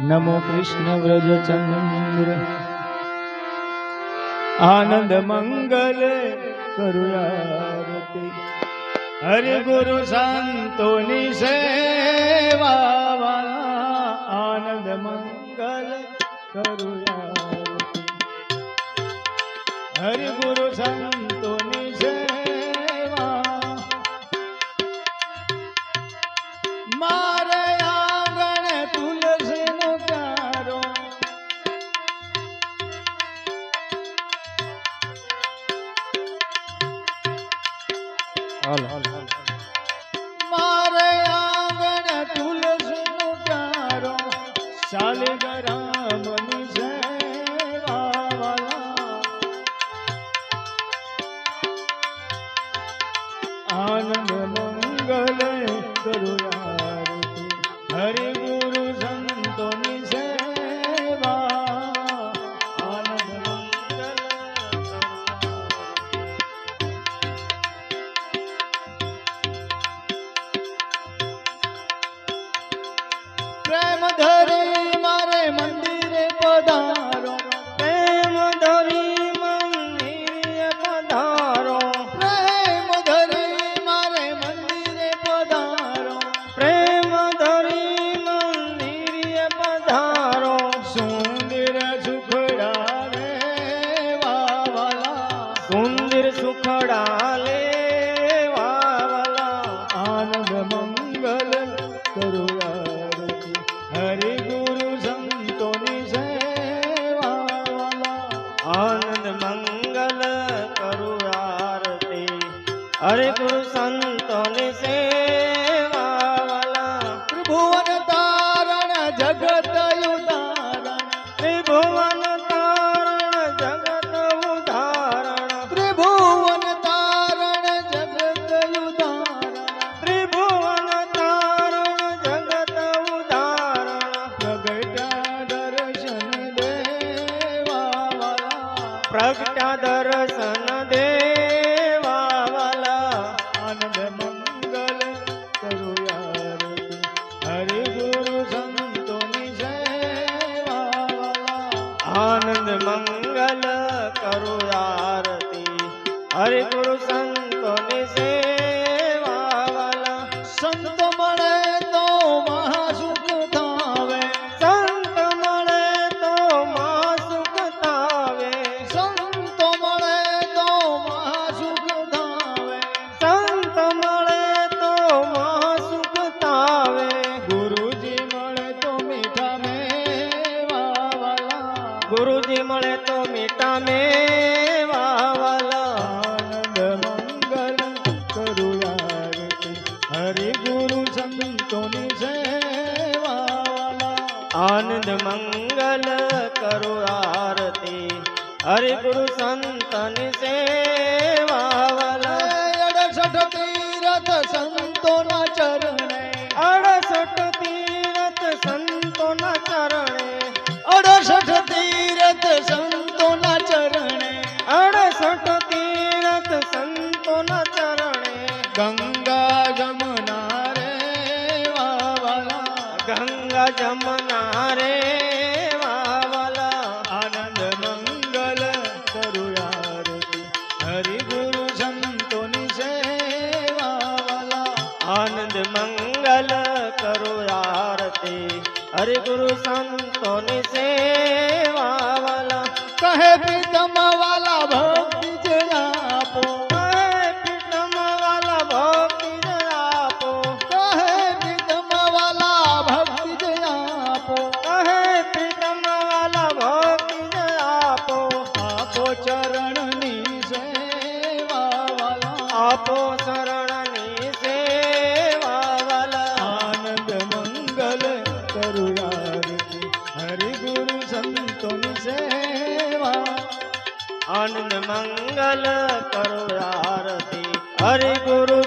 नमो कृष्ण व्रज चंद्र आनंद मंगल करुयारती हरि गुरु संतोनी सेवा आनंद मंगल करुयारती हरि गुरु संतोनी सेवा मारे आंगण तुलसी नो प्यारो मारे आंगण तुलसी नो प्यारो शालिग्राम नी सेवा वाला आनंद मंगल करुयारती हरि गुरु संतोनी सेवा आनंद मंगल प्रेम धरी मारे मंदिरे पधारो प्रेम धरी मंदिरे पधारो प्रेम धरी मारे मंदिरे पधारो प्रेम धरी मंदिरे पधारो सुंदर सुखड़ा रे वाला सुंदर सुखड़ा ले वाला आनंद मंगल करुया हरि गुरु संतोनी सेवा वाला आनंद मंगल करुयारती हरि गुरु संतोनी सेवा वाला त्रिभुवन तारण जगत उदाहरण त्रिभुवन तारण जगत उदाहरण त्रिभुवन तारण जगत उदाहरण त्रिभुवन तारण जगत उदाहरण प्रगटा दर्शन देवा वाला प्रगटा दर्शन देवा वाला आनंद मंगल करुयारती हरि गुरु संतोनी सेवा वाला आनंद मंगल करुयारती हरि गुरु संतोनी सेवा वाला संत मळे तो महासुख थावे संत मळे तो महासुख थावे संत मळे तो महासुख थावे संत मळे तो महासुख थावे गुरुजी मळे तो मीठा मेवा वाला गुरुजी मळे तो मीठा मेवा वाला आनंद मंगल करुयारती हरि गुरु संतोनी सेवा वाला आनंद मंगल करुयारती हरि गुरु संतोनी सेवा वाला 68 तीरथ संतोना चरणे 68 तीरथ संतोना चरणे 68 तीरथ संतोना चरणे 68 तीरथ संतोना चरणे गंगा जमुना रे वाला गंगा जमुना रे वाला आनंद मंगल करुयारती हरि गुरु संतोनी सेवा वाला आनंद मंगल करुयारती हरि गुरु संतोनी सेवा वाला कहे प्रीतम वाला भक्ति जयापो कहे प्रीतम वाला भक्ति जयापो कहे प्रीतम वाला भक्ति जयापो कहे प्रीतम वाला भक्ति जयापो आपो चरणनी सेवा वाला आपो शरणनी सेवा वाला आनंद मंगल करुयारती हरि गुरु संतोनी सेवा आनंद मंगल करुयारती हरि गुरु